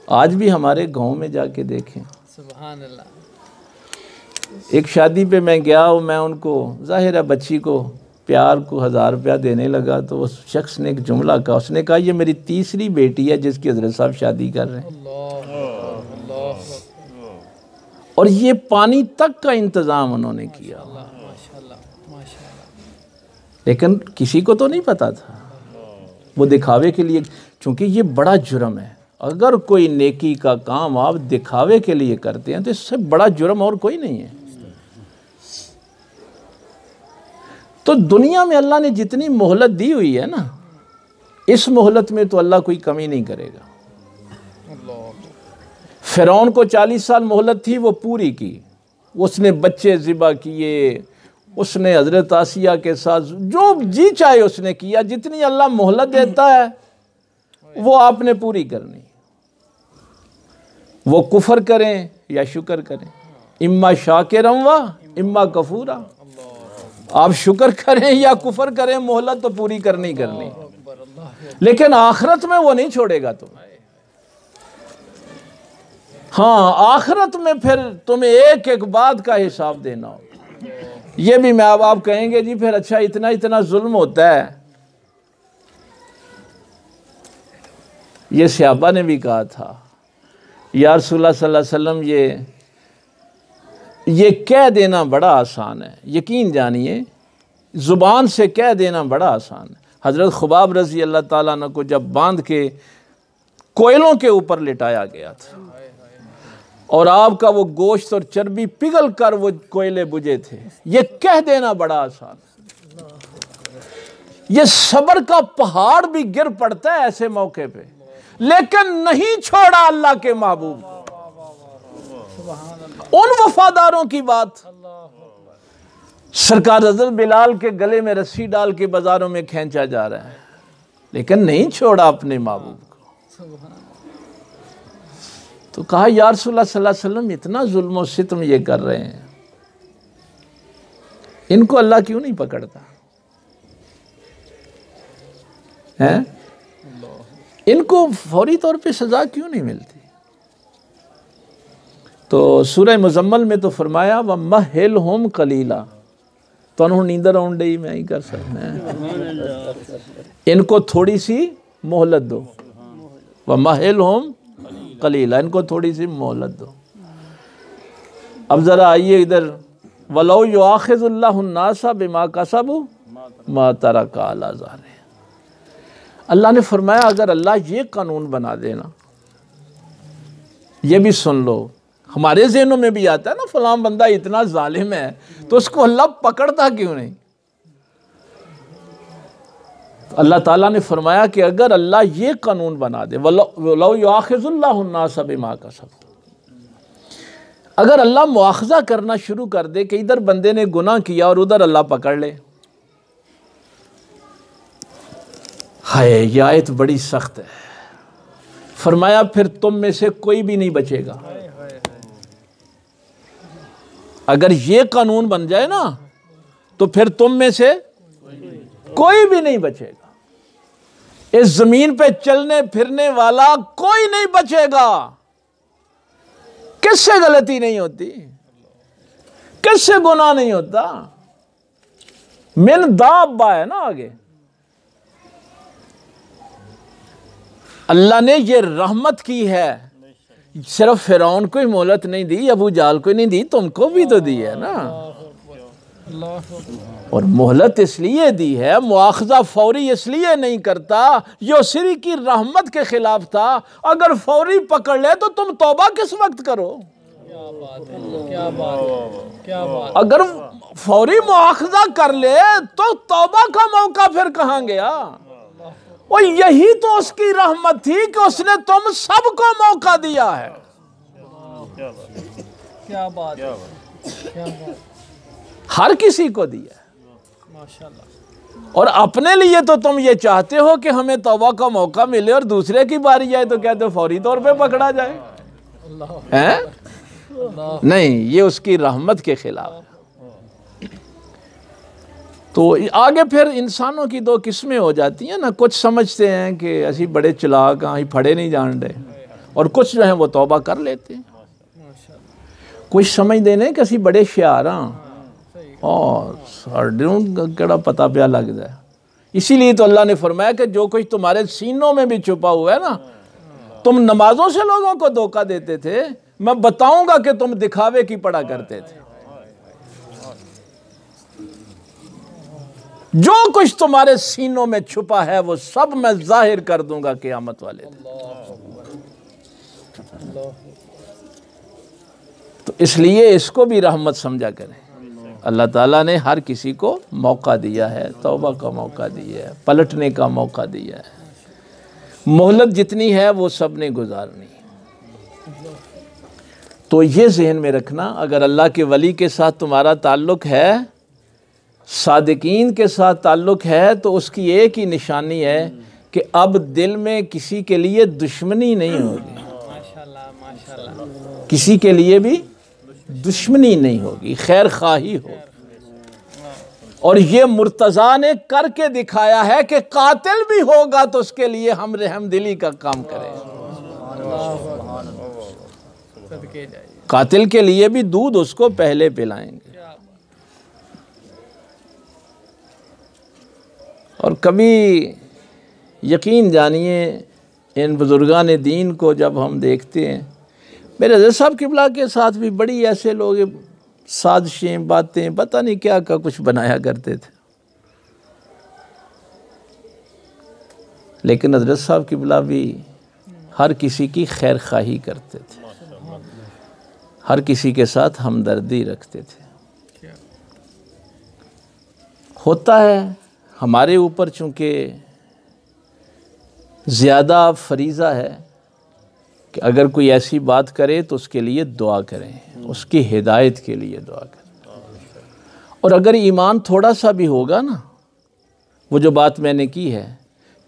आज भी हमारे गांव में जाके देखें, सुभान अल्लाह। एक शादी पे मैं गया और मैं उनको, ज़ाहिर है बच्ची को प्यार को 1000 रुपया देने लगा तो उस शख्स ने एक जुमला कहा, उसने कहा ये मेरी तीसरी बेटी है जिसकी हजरत साहब शादी कर रहे हैं और ये पानी तक का इंतज़ाम उन्होंने किया, लेकिन किसी को तो नहीं पता था, वो दिखावे के लिए, क्योंकि ये बड़ा जुर्म है। अगर कोई नेकी का काम आप दिखावे के लिए करते हैं तो इससे बड़ा जुर्म और कोई नहीं है। तो दुनिया में अल्लाह ने जितनी मोहलत दी हुई है ना, इस मोहलत में तो अल्लाह कोई कमी नहीं करेगा। फिरौन को 40 साल मोहलत थी, वो पूरी की, उसने बच्चे ज़िबा किए, उसने हज़रत आसिया के साथ जो जी चाहे उसने किया। जितनी अल्लाह मोहलत देता है वो आपने पूरी करनी, वो कुफर करें या शुक्र करें, इम्मा शाकिरम व इम्मा कफूरा। आप शुक्र करें या कुफर करें, मोहलत तो पूरी करनी करनी, लेकिन आखिरत में वो नहीं छोड़ेगा तुम्हें। हाँ, आखिरत में फिर तुम्हें एक एक बात का हिसाब देना हो। ये भी मैं अब आप कहेंगे जी फिर अच्छा इतना इतना जुल्म होता है। ये सहाबा ने भी कहा था या रसूलुल्लाह सल्लल्लाहु अलैहि वसल्लम, ये कह देना बड़ा आसान है, यकीन जानिए ज़ुबान से कह देना बड़ा आसान है। हज़रत खुबाब रज़ी अल्लाह ताला अन्हु को जब बांध के कोयलों के ऊपर लिटाया गया था और आपका वो गोश्त और चर्बी पिघल कर वो कोयले बुझे थे, ये कह देना बड़ा आसान है। ये सब्र का पहाड़ भी गिर पड़ता है ऐसे मौके पे, लेकिन नहीं छोड़ा अल्लाह के महबूब को। उन वफादारों की बात, सरकार हज़रत बिलाल के गले में रस्सी डाल के बाजारों में खींचा जा रहा है, लेकिन नहीं छोड़ा अपने महबूब को। तो कहा या रसूलुल्लाह सल्लल्लाहु अलैहि वसल्लम इतना जुल्म और सितम ये कर रहे हैं, इनको अल्लाह क्यों नहीं पकड़ता है? इनको फौरी तौर पे सजा क्यों नहीं मिलती? तो सूरह मुज़म्मल में तो फरमाया व महल होम कलीला, तो उन्होंने नींदर आउन डई मैं ही कर सकते हैं, इनको थोड़ी सी मोहलत दो। व महल होम कलीला, इनको थोड़ी सी मोहलत दो। अब ज़रा आइए इधर, वलौ युआखिज़ुल्लाहु अन्नासा बिमा कसबू मा तरका अला ज़हरिहिम। अल्लाह ने फरमाया अगर अल्लाह ये कानून बना देना, ये भी सुन लो, हमारे ज़हनों में भी आता है ना फलां बंदा इतना जालिम है, तो उसको अल्लाह पकड़ता क्यों नहीं? तो अल्लाह ताला ने फरमाया कि अगर अल्लाह ये कानून बना दे, वलौ युआखिज़ुल्लाहु अन्नासा बिमा कसबू, अगर अल्लाह मुआखज़ा करना शुरू कर दे कि इधर बंदे ने गुनाह किया और उधर अल्लाह पकड़ ले, हाय ये आयत बड़ी सख्त है। फरमाया फिर तुम में से कोई भी नहीं बचेगा। अगर ये कानून बन जाए ना तो फिर तुम में से कोई भी नहीं बचेगा। इस जमीन पे चलने फिरने वाला कोई नहीं बचेगा। किससे गलती नहीं होती, किससे गुनाह नहीं होता? मिन दाब्बा है ना आगे। अल्लाह ने ये रहमत की है, सिर्फ फिरौन को ही मोहलत नहीं दी, अबू जाल को नहीं दी, तुमको भी तो दी है ना। और मोहलत इसलिए दी है, मुआखजा फौरी इसलिए नहीं करता, ये सिरी की रहमत के खिलाफ था। अगर फौरी पकड़ ले तो तुम तौबा किस वक्त करो? क्या बात है, क्या बात है, क्या बात। अगर फौरी मुआखजा कर ले तो तौबा का मौका फिर कहाँ गया? और यही तो उसकी रहमत थी कि उसने तुम सबको मौका दिया है। क्या बात है, क्या बात। हर किसी को दिया माशाल्लाह। और अपने लिए तो तुम ये चाहते हो कि हमें तौबा का मौका मिले, और दूसरे की बारी आए तो कहते हो फौरी तौर पे पकड़ा जाए, हैं? नहीं, ये उसकी रहमत के खिलाफ है। तो आगे फिर इंसानों की दो किस्में हो जाती हैं ना, कुछ समझते हैं कि असी बड़े चलाक हैं, फड़े नहीं जान रहे, और कुछ जो हैं वो तौबा कर लेते हैं। कुछ समझते हैं कि असी बड़े शायर हैं, और साढ़े केड़ा पता पिया लग जाए। इसीलिए तो अल्लाह ने फरमाया कि जो कुछ तुम्हारे सीनों में भी छुपा हुआ है ना, तुम नमाजों से लोगों को धोखा देते थे, मैं बताऊंगा कि तुम दिखावे की पढ़ा करते थे। जो कुछ तुम्हारे सीनों में छुपा है वो सब मैं जाहिर कर दूंगा क़यामत वाले दिन। तो इसलिए इसको भी रहमत समझा करें। अल्लाह ताला ने हर किसी को मौका दिया है, तौबा का मौका दिया है, पलटने का मौका दिया है। मोहलत जितनी है वो सब ने गुजारनी। तो ये जहन में रखना, अगर अल्लाह के वली के साथ तुम्हारा ताल्लुक़ है, सादिकीन के साथ ताल्लुक़ है, तो उसकी एक ही निशानी है कि अब दिल में किसी के लिए दुश्मनी नहीं होगी। माशाल्लाह माशाल्लाह। किसी के लिए भी दुश्मनी नहीं होगी, खैर खाही होगी। और ये मुर्तज़ा ने करके दिखाया है कि कातिल भी होगा तो उसके लिए हम रहमदिली का काम करें। कातिल के लिए भी दूध उसको पहले पिलाएंगे। और कभी यकीन जानिए, इन बुजुर्गान दीन को जब हम देखते हैं, मेरे हज़रत साहब किबला के साथ भी बड़ी ऐसे लोग साजिशें, बातें, पता नहीं क्या क्या कुछ बनाया करते थे, लेकिन हज़रत साहब किबला भी हर किसी की खैर खाही करते थे, हर किसी के साथ हमदर्दी रखते थे। होता है हमारे ऊपर चूँकि ज़्यादा फरीज़ा है कि अगर कोई ऐसी बात करे तो उसके लिए दुआ करें, उसकी हिदायत के लिए दुआ करें। और अगर ईमान थोड़ा सा भी होगा ना, वो जो बात मैंने की है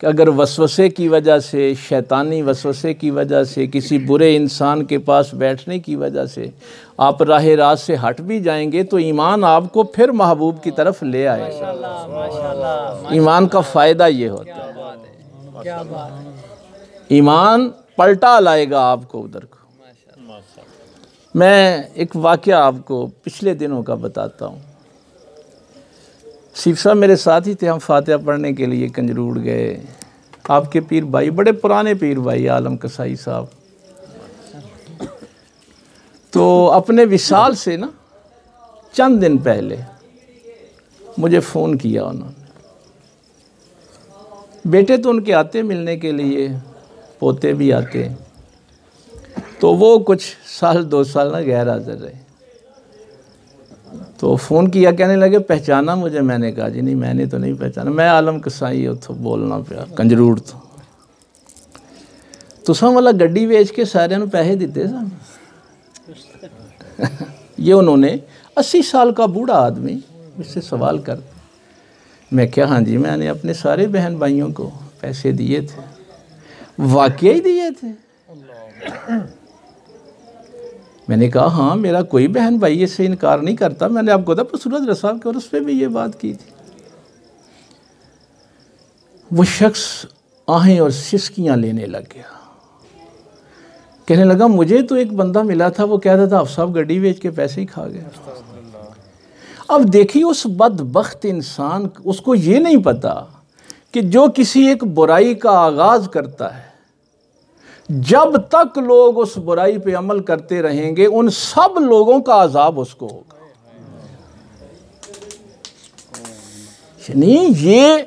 कि अगर वसवसे की वजह से, शैतानी वसवसे की वजह से, किसी बुरे इंसान के पास बैठने की वजह से आप राह रास्त से हट भी जाएंगे तो ईमान आपको फिर महबूब की तरफ ले आएगा। माशाल्लाह। ईमान का फ़ायदा ये होता है, क्या बात है। ईमान पलटा लाएगा आपको उधर को। मैं एक वाक़या आपको पिछले दिनों का बताता हूँ। सीफ साहब मेरे साथ ही थे, हम फातिहा पढ़ने के लिए कंजरूड़ गए। आपके पीर भाई, बड़े पुराने पीर भाई आलम कसाई साहब, तो अपने विसाल से ना चंद दिन पहले मुझे फ़ोन किया उन्होंने। बेटे तो उनके आते मिलने के लिए, पोते भी आते, तो वो कुछ साल 2 साल ना गैर हाजिर रहे। तो फ़ोन किया, कहने लगे पहचाना मुझे? मैंने कहा जी नहीं, मैंने तो नहीं पहचाना, मैं आलम कसाई उतो बोलना पिया कंजरूड़ तो। तुसां वाला गड्डी बेच के सारे नूं पैसे दिते सन। ये उन्होंने 80 साल का बूढ़ा आदमी मुझसे सवाल कर। मैं क्या, हाँ जी, मैंने अपने सारे बहन भाइयों को पैसे दिए थे। वाकई ही दिए थे? मैंने कहा हाँ, मेरा कोई बहन भाई इससे इनकार नहीं करता। मैंने आपको था सूरज रसाब के और उस पर भी ये बात की थी। वो शख्स आहें और सिसकियाँ लेने लग गया, कहने लगा मुझे तो एक बंदा मिला था, वो कहता था आप साहब गड्डी बेच के पैसे ही खा गए। अब देखिए उस बदबख्त इंसान, उसको ये नहीं पता कि जो किसी एक बुराई का आगाज़ करता है, जब तक लोग उस बुराई पे अमल करते रहेंगे उन सब लोगों का अजाब उसको होगा। यानी ये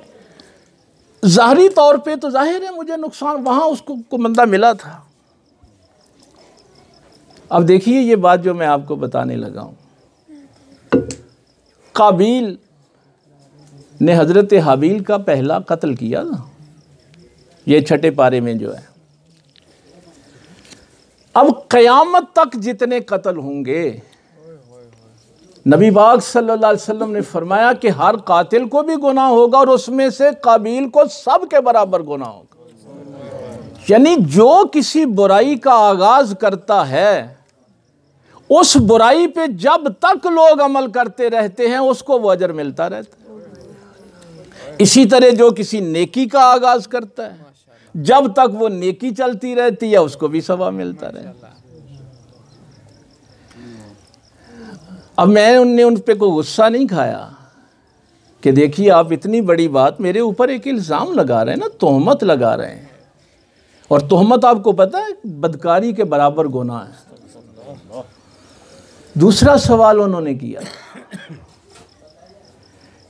ज़ाहरी तौर पे तो जाहिर है मुझे नुकसान, वहाँ उसको को बंदा मिला था। अब देखिए ये बात जो मैं आपको बताने लगा हूँ, काबिल ने हज़रत हाबील का पहला कत्ल किया ना, ये 6ठे पारे में जो है। अब क़यामत तक जितने कत्ल होंगे, नबी पाक सल्लल्लाहु अलैहि वसल्लम ने फरमाया कि हर कातिल को भी गुनाह होगा और उसमें से काबिल को सब के बराबर गुनाह होगा। यानी जो किसी बुराई का आगाज़ करता है, उस बुराई पे जब तक लोग अमल करते रहते हैं उसको वो अजर मिलता रहता है। इसी तरह जो किसी नेकी का आगाज़ करता है, जब तक वो नेकी चलती रहती है उसको भी सवाब मिलता रहता है। अब उनने उन पे कोई गुस्सा नहीं खाया कि देखिए आप इतनी बड़ी बात मेरे ऊपर एक इल्ज़ाम लगा रहे हैं ना, तोहमत लगा रहे हैं, और तोहमत आपको पता है बदकारी के बराबर गुनाह है। दूसरा सवाल उन्होंने किया,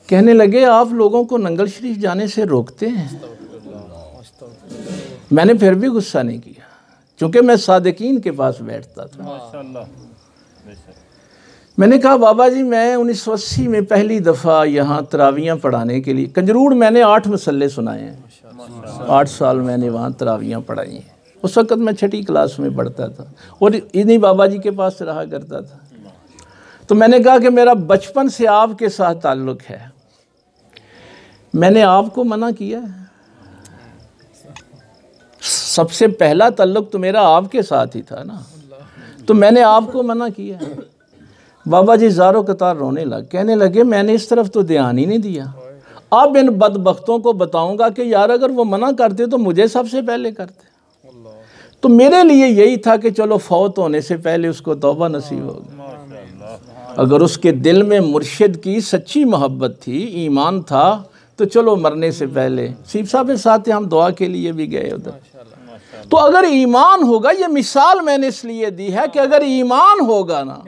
कहने लगे आप लोगों को नंगल शरीफ जाने से रोकते हैं। मैंने फिर भी गुस्सा नहीं किया क्योंकि मैं सादिकीन के पास बैठता था। मैंने कहा बाबा जी मैं 1980 में पहली दफ़ा यहाँ तरावियाँ पढ़ाने के लिए, कंजरूड़ मैंने 8 मसल्ले सुनाए हैं, 8 साल मैंने वहाँ तरावियाँ पढ़ाई हैं। उस वक़्त मैं 6ठी क्लास में पढ़ता था और इन्हीं बाबा जी के पास रहा करता था। तो मैंने कहा कि मेरा बचपन से आपके साथ ताल्लुक़ है, मैंने आपको मना किया है, सबसे पहला ताल्लुक़ तो मेरा आपके साथ ही था ना, तो मैंने आपको मना किया। बाबा जी ज़ारो कतार रोने लग, कहने लगे मैंने इस तरफ तो ध्यान ही नहीं दिया, अब इन बदबख्तों को बताऊंगा कि यार अगर वो मना करते तो मुझे सबसे पहले करते। तो मेरे लिए यही था कि चलो फौत होने से पहले उसको तौबा नसीब होगी। अगर उसके दिल में मुर्शिद की सच्ची मोहब्बत थी, ईमान था, तो चलो मरने से पहले सीफ साहब के साथ हम दुआ के लिए भी गए उधर। तो अगर ईमान होगा, ये मिसाल मैंने इसलिए दी है कि अगर ईमान होगा ना,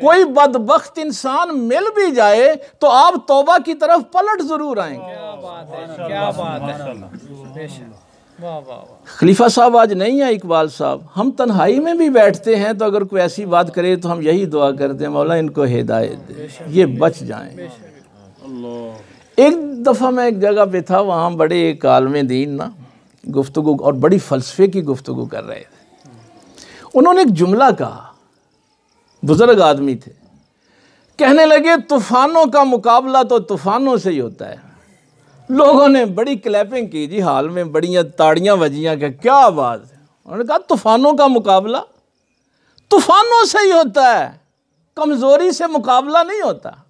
कोई बदबख्त इंसान मिल भी जाए तो आप तौबा की तरफ पलट जरूर आएंगे। क्या बात है, क्या बात है। वाह वाह वाह। खलीफा साहब आज नहीं है, इकबाल साहब, हम तन्हाई में भी बैठते हैं तो अगर कोई ऐसी बात करे तो हम यही दुआ करते हैं मौला इनको हिदायत दे, ये बच जाएं। एक दफ़ा मैं एक जगह पे था, वहाँ बड़े एक आलमे दीन ना गुफ्तगू और बड़ी फ़लसफ़े की गुफ्तगू कर रहे थे। उन्होंने एक जुमला कहा, बुज़ुर्ग आदमी थे, कहने लगे तूफ़ानों का मुकाबला तो तूफ़ानों से ही होता है। लोगों ने बड़ी क्लैपिंग की जी, हाल में बड़ियाँ ताड़ियाँ बजियाँ कि क्या बात है। उन्होंने कहा तूफ़ानों का मुकाबला तूफ़ानों से ही होता है, कमज़ोरी से मुकाबला नहीं होता।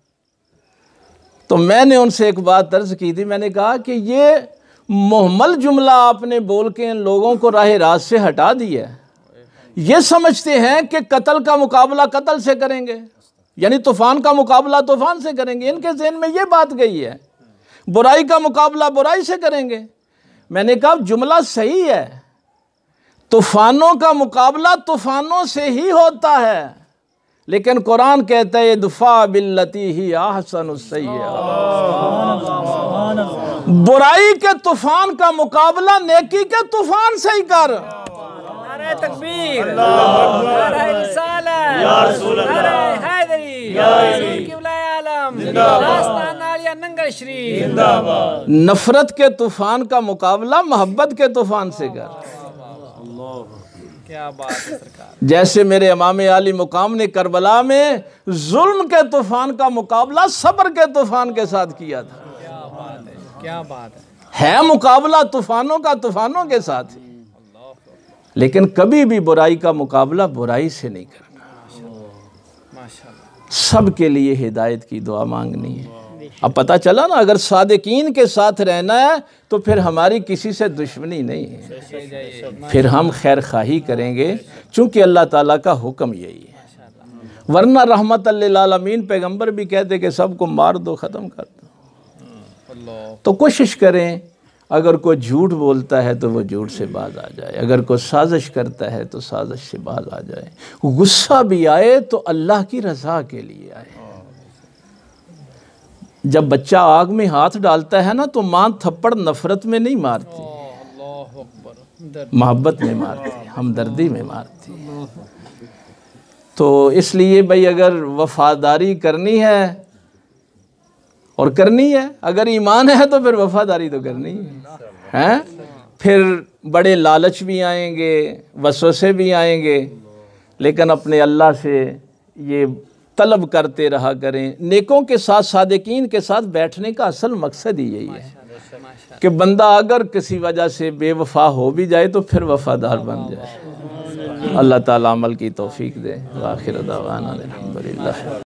तो मैंने उनसे एक बात अर्ज़ की थी, मैंने कहा कि ये मुहम्मल जुमला आपने बोल के इन लोगों को राह रात से हटा दिया है। ये समझते हैं कि कत्ल का मुकाबला कत्ल से करेंगे, यानी तूफ़ान का मुकाबला तूफ़ान से करेंगे। इनके ज़हन में ये बात गई है, बुराई का मुकाबला बुराई से करेंगे। मैंने कहा जुमला सही है, तूफ़ानों का मुकाबला तूफ़ानों से ही होता है, लेकिन कुरान कहता है दुफा बिल्लती ही ahsanussayyi'ah, बुराई के तूफान का मुकाबला नेकी के तूफान से ही कर। नारे तकबीर, नारे रिसालत, या रसूल अल्लाह, नारे हैदरी, या रसूल क़िबला आलम, जिंदाबाद, नालिया नंगल शरीफ, जिंदाबाद। नफरत के तूफान का मुकाबला मोहब्बत के तूफान से कर। क्या बात है सरकार। जैसे मेरे इमाम आली मुकाम ने करबला में जुल्म के तूफान का मुकाबला सब्र के तूफान के साथ किया था। क्या बात है, क्या बात है। मुकाबला तूफानों का तूफानों के साथ ही, लेकिन कभी भी बुराई का मुकाबला बुराई से नहीं करना। माशाल्लाह। सब के लिए हिदायत की दुआ मांगनी है। अब पता चला ना, अगर सादिकीन के साथ रहना है तो फिर हमारी किसी से दुश्मनी नहीं है, फिर हम खैर खाही करेंगे, चूँकि अल्लाह ताला का हुक्म यही है। वरना रहमत लिल आलमीन पैगंबर भी कहते कि सबको मार दो, ख़त्म कर दो। तो कोशिश करें, अगर कोई झूठ बोलता है तो वो झूठ से बाज आ जाए, अगर कोई साजिश करता है तो साजिश से बाज आ जाए। गुस्सा भी आए तो अल्लाह की रज़ा के लिए आए। जब बच्चा आग में हाथ डालता है ना तो माँ थप्पड़ नफरत में नहीं मारती, मोहब्बत में मारती, हमदर्दी में मारती। तो इसलिए भाई अगर वफादारी करनी है और करनी है, अगर ईमान है तो फिर वफादारी तो करनी है। फिर बड़े लालच भी आएंगे, वसवसे भी आएंगे, लेकिन अपने अल्लाह से ये तलब करते रहा करें। नेकों के साथ, सादिकीन के साथ बैठने का असल मकसद ही यही है कि बंदा अगर किसी वजह से बेवफा हो भी जाए तो फिर वफादार बन जाए। अल्लाह ताला अमल की तौफीक दे। आखिर दावाना अल्हम्दुलिल्लाह।